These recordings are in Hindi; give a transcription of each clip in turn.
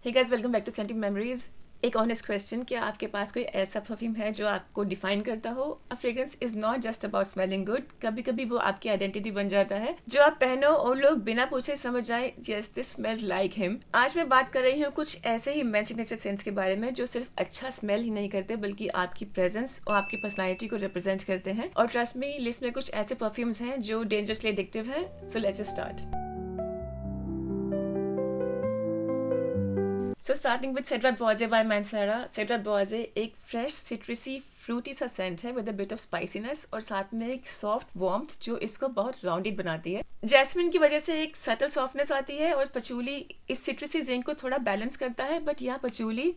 Hey guys, welcome back to Scented Memories. एक ऑनेस्ट क्वेश्चन, क्या आपके पास कोई ऐसा परफ्यूम है जो आपको डिफाइन करता हो? A fragrance is not just about smelling good, कभी कभी वो आपकी आइडेंटिटी बन जाता है जो आप पहनो और लोग बिना पूछे समझ जाए yes this smells like him. आज मैं बात कर रही हूँ कुछ ऐसे ही मेन सिग्नेचर सेंस के बारे में जो सिर्फ अच्छा स्मेल ही नहीं करते बल्कि आपकी प्रेजेंस और आपकी पर्सनैलिटी को रिप्रेजेंट करते हैं। और ट्रस्ट मी, लिस्ट में कुछ ऐसे परफ्यूम्स हैं जो डेंजरसली एडिक्टिव है। So let's start. So starting with Cedrat Boise by Mancera. Cedrat Boise एक फ्रेश सिट्रसी फ्रूटी सा सेंट है with a bit of spiciness और साथ में एक सॉफ्ट वार्मथ जो इसको बहुत राउंडेड बनाती है। जैस्मिन की वजह से एक सटल सॉफ्टनेस आती है और पचूली इस सिट्रसी जिंक को थोड़ा बैलेंस करता है, बट यहाँ पचूली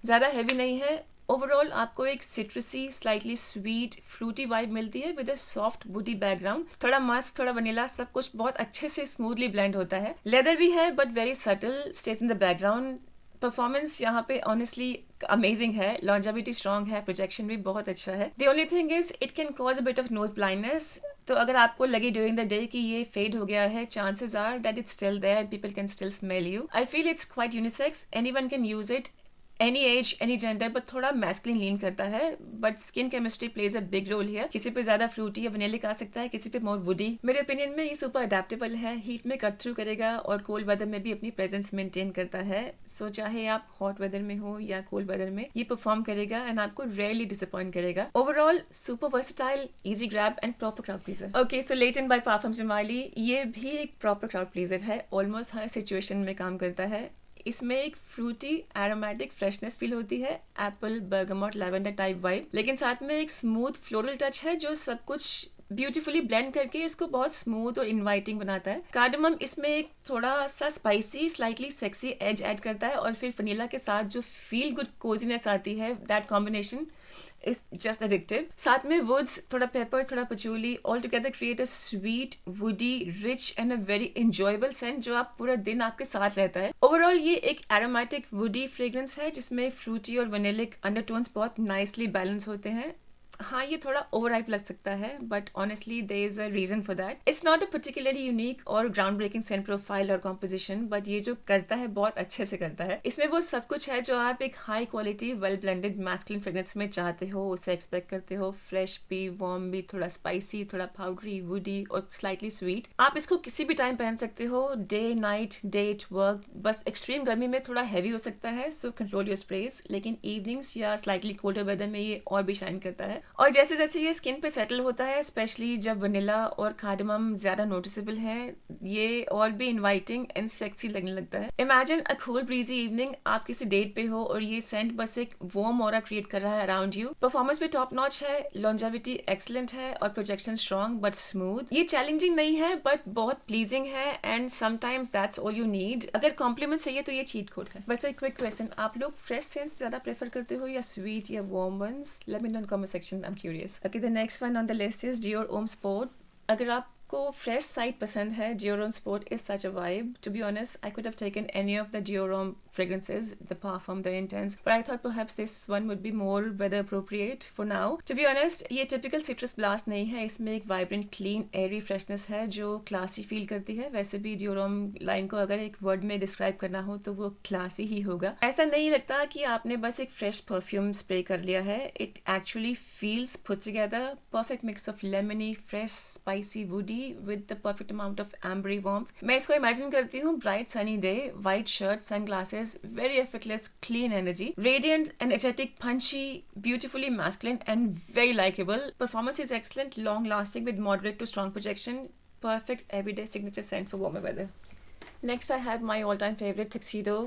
ज़्यादा हैवी नहीं है। ओवरऑल आपको एक सिट्रसी स्लाइटली स्वीट फ्रूटी वाइब मिलती है with a soft woody background. थोड़ा मस्क, थोड़ा वनीला, सब कुछ बहुत अच्छे से स्मूथली ब्लेंड होता है। लेदर भी है but very subtle, stage in the background. Performance यहाँ पे ऑनेस्टली अमेजिंग है, लॉन्जेविटी स्ट्रॉन्ग है, प्रोजेक्शन भी बहुत अच्छा है। The only thing is it can cause a bit of nose blindness. तो अगर आपको लगे ड्यूरिंग द डे कि ये फेड हो गया है, chances are that it's still there, people can still smell you. I feel it's quite unisex, anyone can use it, any age any gender, but थोड़ा मैस्कुलिन लीन करता है। But skin chemistry plays a big role here. किसी पे ज्यादा फ्रूटी या वनीलिक आ सकता है, किसी पे मोर वुडी। मेरे ओपिनियन में ये सुपर अडेप्टेबल है, हीट में कट थ्रू करेगा और कोल्ड वेदर में भी अपनी प्रेजेंस मेंटेन करता है। सो चाहे आप हॉट वेदर में हो या कोल्ड वेदर में, ये परफॉर्म करेगा एंड आपको रेयरली डिसअपॉइंट करेगा। Overall super versatile, easy grab and proper crowd pleaser. Okay, so Layton by Parfums de Marly, ये भी एक प्रॉपर क्राउड प्लीजर है, ऑलमोस्ट हर सिचुएशन में काम करता है। इसमें एक फ्रूटी एरोमेटिक फ्रेशनेस फील होती है, Apple, bergamot, lavender type vibe, लेकिन साथ में एक स्मूथ फ्लोरल टच है जो सब कुछ ब्यूटीफुली ब्लेंड करके इसको बहुत स्मूथ और इनवाइटिंग बनाता है। कार्डमम इसमें एक थोड़ा सा spicy, slightly sexy edge add करता है और फिर वनीला के साथ जो फील गुड कोजीनेस आती है, that combination is just addictive. साथ में woods, थोड़ा pepper, थोड़ा patchouli, all together create a sweet, woody, rich and a very enjoyable scent जो आप पूरा दिन आपके साथ रहता है। Overall ये एक aromatic woody fragrance है जिसमें fruity और vanillic undertones बहुत nicely balance होते हैं। हाँ, ये थोड़ा ओवरहाइप लग सकता है but honestly there is a reason for that. It's not a particularly unique or ground breaking scent profile or composition, but ये जो करता है बहुत अच्छे से करता है। इसमें वो सब कुछ है जो आप एक high quality well blended masculine fragrance में चाहते हो, उसे एक्सपेक्ट करते हो। फ्रेश भी, वार्म भी, थोड़ा स्पाइसी, थोड़ा पाउडरी, वुडी और स्लाइटली स्वीट। आप इसको किसी भी टाइम पहन सकते हो, डे नाइट, डेट, वर्क। बस एक्सट्रीम गर्मी में थोड़ा हैवी हो सकता है, सो कंट्रोल योर स्प्रेस, लेकिन इवनिंग्स या स्लाइटली कोल्डर वेदर में ये और भी शाइन करता है। और जैसे जैसे ये स्किन पे सेटल होता है, स्पेशली जब वनीला और कार्डमम ज्यादा नोटिसेबल है, ये और भी इनवाइटिंग एंड सेक्सी लगने लगता है। Imagine a cool breezy evening, आप किसी डेट पे हो और ये सेंट बस एक वार्म ऑरा क्रिएट कर रहा है अराउंड यू। परफॉर्मेंस भी टॉप नॉच है, लॉन्जेविटी एक्सीलेंट है और प्रोजेक्शन स्ट्रॉन्ग बट स्मूथ। ये चैलेंजिंग नहीं है बट बहुत प्लीजिंग है and sometimes that's all you need. अगर कॉम्प्लीमेंट चाहिए तो ये चीट कोड है। वैसे क्विक क्वेश्चन, आप लोग फ्रेश सेंट्स ज्यादा प्रेफर करते हो या स्वीट या warm ones? Let me know in comment section, I am curious. Okay, the next one on the list is Dior Homme Sport. अगर आपको फ्रेश साइड पसंद है, Dior Homme Sport is such a vibe. To be honest, I could have taken any of the Dior Homme fragrances, the Parfum, the Intense, but I thought perhaps this one would be more weather appropriate for now. To be honest, ये typical citrus blast नहीं है, इसमें एक vibrant, clean, airy freshness है जो classy feel करती है। वैसे भी Dior Homme लाइन को अगर एक वर्ड में डिस्क्राइब करना हो तो वो classy ही होगा। ऐसा नहीं लगता कि आपने बस एक फ्रेश परफ्यूम स्प्रे कर लिया है। It actually feels put together, perfect mix of lemony, fresh, spicy, woody with the perfect amount of ambery warmth. मैं इसको imagine करती हूँ bright sunny day, white shirt, sunglasses, very effortless, clean energy, radiant, energetic, punchy, beautifully masculine and very likable. Performance is excellent, long lasting with moderate to strong projection. Perfect everyday signature scent for warmer weather. Next I have my all time favorite Tuxedo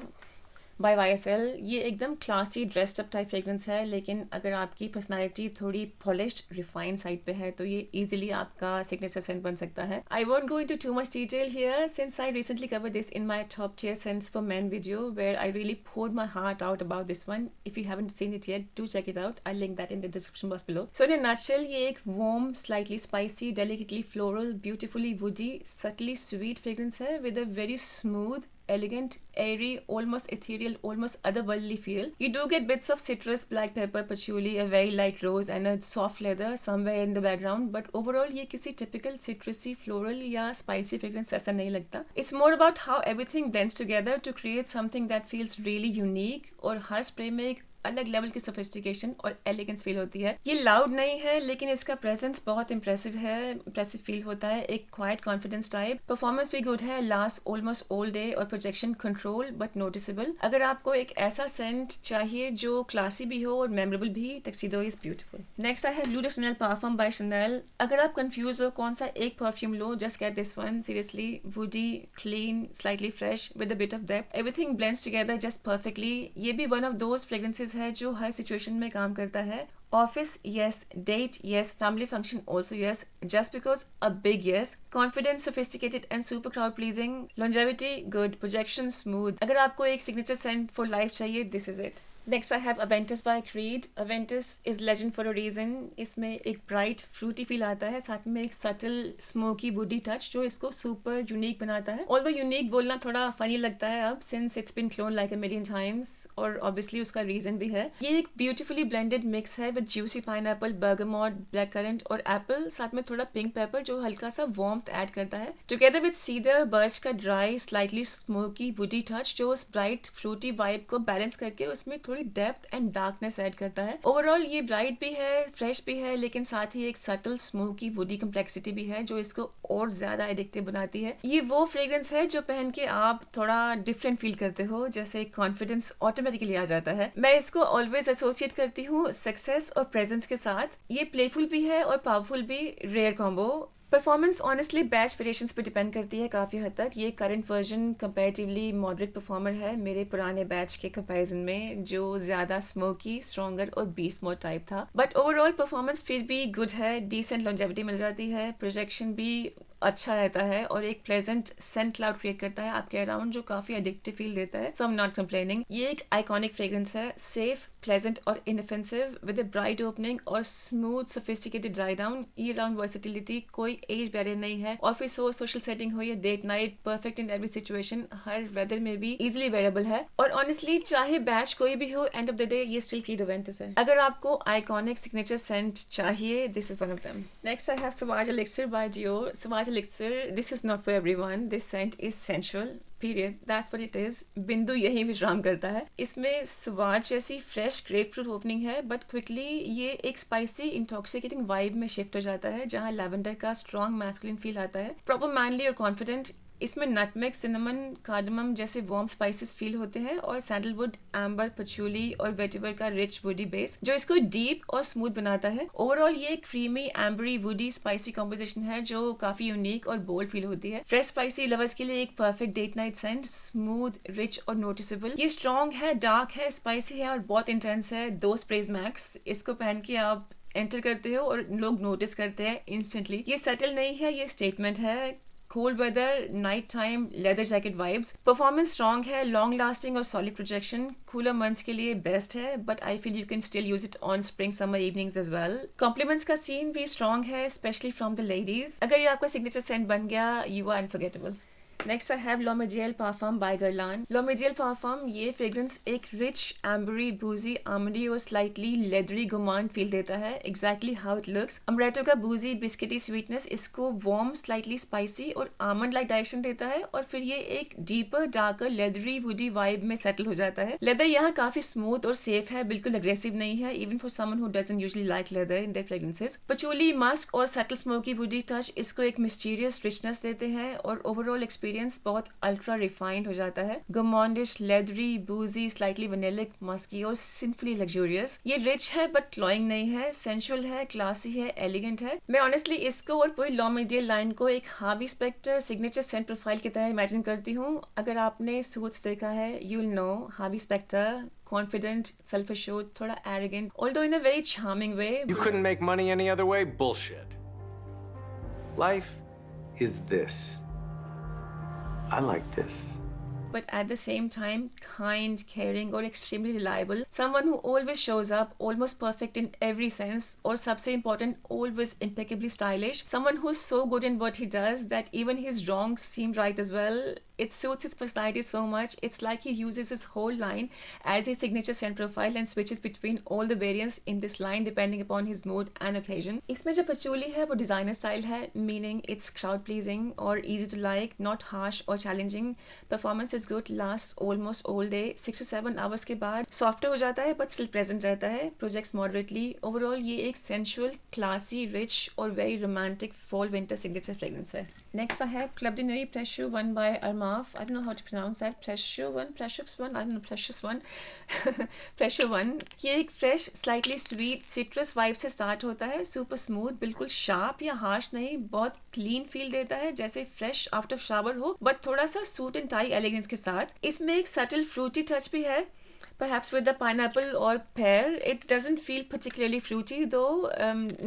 by YSL। ये एकदम classy dressed up type fragrance है, लेकिन अगर आपकी पर्सनालिटी थोड़ी पॉलिश्ड रिफाइंड साइड पे है तो ये इजीली आपका सिग्नेचर सेंट बन सकता है। I won't go into too much detail here since I recently cover this in my top tier scents for men video where I really poured my heart out about this one. If you haven't seen it yet, do check it out. I'll link that in the description box below. So in a nutshell, ये एक warm, slightly spicy, delicately floral, beautifully woody, subtly sweet fragrance है with a very smooth elegant, airy, almost ethereal, almost otherworldly feel. You do get bits of citrus, black pepper, patchouli, a very light rose and a soft leather somewhere in the background, but overall ये किसी typical citrusy, floral या spicy fragrance ऐसा नहीं लगता. It's more about how everything blends together to create something that feels really unique और हर स्प्रे में एक अलग लेवल की सोफिस्टिकेशन और एलिगेंस फील होती है. ये लाउड नहीं है लेकिन इसका प्रेजेंस बहुत इंप्रेसिव है, इंप्रेसिव फील होता है, एक क्वाइट कॉन्फिडेंस टाइप. परफॉर्मेंस भी गुड है, लास्ट ऑलमोस्ट ऑल डे और प्रोजेक्शन कंट्रोल बट नोटिसेबल. अगर आपको एक ऐसा सेंट चाहिए जो क्लासी भी हो और मेमोरेबल भी, tuxedo is beautiful. Next I have L'Eau de Chanel Parfum by Chanel. अगर आप कंफ्यूज हो कौन सा एक perfume low, just get this one. Seriously woody, clean, slightly fresh with a bit of depth, everything blends together just perfectly. ये भी वन ऑफ दोज फ्रेग्रेंसेस है जो हर सिचुएशन में काम करता है. Office yes, date yes, family function also yes, just because a big yes. Confident, sophisticated and super crowd pleasing. Longevity good, projection smooth. अगर आपको एक सिग्नेचर सेंट फॉर लाइफ चाहिए, this is it. Next I have Aventus by Creed. Aventus is legend for a reason. इसमें एक bright fruity feel आता है, साथ में एक subtle smoky woody touch जो इसको super unique बनाता है. Although unique बोलना थोड़ा funny लगता है अब, since it's been cloned like a million times, और obviously उसका reason भी है. ये एक beautifully blended mix है with juicy pineapple, bergamot, blackcurrant और apple, साथ में थोड़ा pink pepper जो हल्का सा warmth add करता है. Together with cedar, birch का dry, slightly smoky woody touch जो उस bright fruity vibe को balance करके उसमें थोड़ी डेप्थ एंड डार्कनेस ऐड करता है. ओवरऑल ये ब्राइट भी है, फ्रेश भी है, लेकिन साथ ही एक सटल स्मोकी वुडी कम्प्लेक्सिटी भी है जो इसको और ज्यादा एडिक्टिव बनाती है. ये वो फ्रेग्रेंस है जो पहन के आप थोड़ा डिफरेंट फील करते हो, जैसे कॉन्फिडेंस ऑटोमेटिकली आ जाता है. मैं इसको ऑलवेज एसोसिएट करती हूँ सक्सेस और प्रेजेंस के साथ. ये प्लेफुल भी है और पावरफुल भी, rare combo. Performance honestly batch variations पे डिपेंड करती है काफ़ी हद तक. ये current version comparatively moderate performer है मेरे पुराने बैच के कंपैरिजन में जो ज़्यादा स्मोकी, स्ट्रॉन्गर और बीस्ट मोड टाइप था. बट ओवरऑल परफॉर्मेंस फिर भी गुड है, डिसेंट लॉन्जेविटी मिल जाती है, प्रोजेक्शन भी अच्छा रहता है और एक प्लेजेंट सेंट क्लाउड क्रिएट करता है आपके अराउंड जो काफी एडिक्टिव फील देता है. So I am not complaining. ये एक आइकॉनिक फ्रेग्रेंस है, सेफ, प्लेजेंट और inoffensive with a bright opening और smooth sophisticated dry down. Year round versatility, कोई एज बैरियर नहीं है. ऑफिस हो, सोशल सेटिंग हो या date night, perfect in every situation, हर वेदर में भी इजिली वेरेबल है. और ऑनेस्टली चाहे बैच कोई भी हो, एंड ऑफ द डे ये स्टिल क्रीड अवेंटस है. अगर आपको आइकॉनिक सिग्नेचर सेंट चाहिए, this is one of them. Next I have Sauvage Elixir by Dior. Sauvage Elixir, this is not for everyone. This scent is sensual. Period. That's what it is. बिंदु यही विश्राम करता है. इसमें स्वाज जैसी फ्रेश ग्रेप फ्रूट ओपनिंग है, बट क्विकली ये एक स्पाइसी इंटॉक्सिकेटिंग वाइब में शिफ्ट हो जाता है जहाँ लैवेंडर का स्ट्रॉन्ग मैस्कुलिन फील आता है. प्रॉपर मैनली और कॉन्फिडेंट. इसमें नटमेग, सिनेमन, कार्डमम जैसे वार्म स्पाइसेस फील होते हैं और सैंडलवुड, एम्बर, पचूली और वेटिवर का रिच वुडी बेस जो इसको डीप और स्मूथ बनाता है. ओवरऑल ये creamy, ambery, woody, spicy composition है जो काफी यूनिक और बोल्ड फील होती है. फ्रेश स्पाइसी लवर्स के लिए एक perfect date night scent, smooth, rich और नोटिसेबल. ये स्ट्रॉन्ग है, डार्क है, स्पाइसी है और बहुत इंटेंस है. 2 स्प्रेज मैक्स. इसको पहन के आप एंटर करते हो और लोग नोटिस करते हैं इंस्टेंटली. ये सटल नहीं है, ये स्टेटमेंट है. Cold weather, night time, leather jacket vibes. Performance strong है, लॉन्ग लास्टिंग और सॉलिड प्रोजेक्शन. कूलर मंथ्स के लिए बेस्ट है, but I feel you can still use it on spring summer evenings as well. Compliments का सीन भी स्ट्रॉन्ग है, स्पेशली फ्रॉम द लेडीज. अगर ये आपका सिग्नेचर सेंट बन गया, you are unforgettable. Next I have L'Homme Ideal Parfum by Guerlain. L'Homme Ideal Parfum, ये फ्रेग्रेंस एक रिच, एम्बरी, बूजी, आमंडी और स्लाइटली लेदरी गोमांड फील देता है. Exactly how it looks. Amaretto का बूजी बिस्किटी स्वीटनेस इसको वार्म, स्लाइटली स्पाइसी और आमंड लाइक डायरेक्शन देता है और फिर ये एक deeper, darker, leathery, woody vibe में सेटल हो जाता है. लेदर यहाँ काफी स्मूथ और सेफ है, बिल्कुल अग्रेसिव नहीं है, even for someone who doesn't usually like leather in their fragrances. पचूली, Musk और सटल स्मोकी वुडी टच इसको एक मिस्टीरियस रिचनेस देते हैं और ओवरऑल एक्सपीरियंस बहुत अल्ट्रा रिफाइंड हो जाता है. गमॉन्डिश, लेदरी, बूजी, स्लाइटली वैनिलिक, मस्की और सिंपली लग्जूरियस. ये रिच है बट क्लॉइंग नहीं है, सेंसुअल है, क्लासी है, एलिगेंट है. मैं ऑनेस्टली इसको और पूरी L'Homme Ideal लाइन को एक Harvey Specter signature scent profile की तरह इमेजिन करती हूँ. अगर आपने सूट्स देखा है, you will know Harvey Specter, confident, self-assured, थोड़ा arrogant, although in a very charming way. You couldn't make money any other way? Bullshit. Life is this. I like this. but at the same time kind, caring or extremely reliable. Someone who always shows up, almost perfect in every sense, or सबसे important, always impeccably stylish. Someone who's so good in what he does that even his wrongs seem right as well. It suits his personality so much. It's like he uses his whole line as his signature scent profile and switches between all the variants in this line depending upon his mood and occasion. इसमें जो patchouli है वो designer style है, meaning it's crowd pleasing or easy to like, not harsh or challenging. Performance is good, lasts almost all day. 6 to 7 hours के बाद softer हो जाता है but still present रहता है. Projects moderately. Overall ये एक sensual, classy, rich और very romantic fall winter signature fragrance है. Next I have Club de Nuit Precieux One by Armaf. I don't know how to pronounce that. Precieux One, I don't know, Precious One. Precieux One. ये एक fresh, slightly sweet, citrus vibe से start होता है. Super smooth, बिल्कुल sharp या harsh नहीं, बहुत clean feel देता है, जैसे fresh out of shower हो, but थोड़ा सा suit and tie elegance के साथ. इसमें एक subtle fruity touch भी है. Perhaps with the pineapple or pear, it doesn't feel particularly fruity though,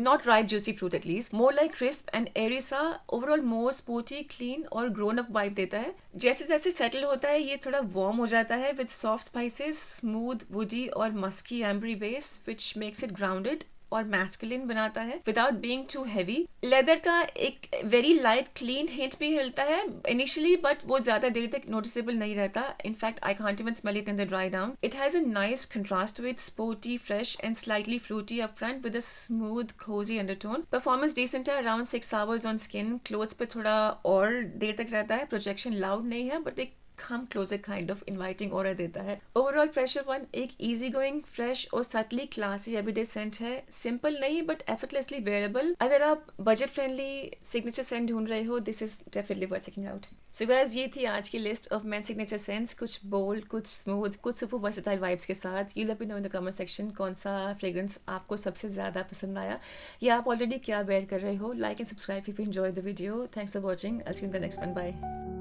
not ripe juicy fruit at least. More like crisp and airy सा, overall more sporty, clean और grown up vibe देता है. जैसे जैसे settle होता है ये थोड़ा warm हो जाता है with soft spices, smooth, woody और musky ambery base which makes it grounded और मैस्कुलिन बनाता है without being too heavy. Leather का एक वेरी लाइट क्लीन हिंट भी हिलता है इनिशियली बट वो ज्यादा देर तक नोटिसेबल नहीं रहता. In fact I can't even smell it in the dry down. It has a nice contrast with sporty, fresh and slightly fruity up front with a smooth cosy undertone. Performance decent है, around 6 hours on skin. Clothes पे थोड़ा और देर तक रहता है. प्रोजेक्शन लाउड नहीं है बट एक come closer kind of inviting aura देता है. Overall Precieux One एक easy going, fresh और subtly classy everyday scent है. Simple नहीं but effortlessly wearable. अगर आप budget friendly signature scent ढूंढ रहे हो, this is definitely worth checking out. So guys, ये थी आज की list of men signature scents. कुछ bold, कुछ smooth, कुछ super versatile vibes के साथ. You let me know in the comment section कौन सा fragrance आपको सबसे ज़्यादा पसंद आया या आप already क्या wear कर रहे हो. Like and subscribe if you enjoyed the video. Thanks for watching. I'll see you in the next one. Bye.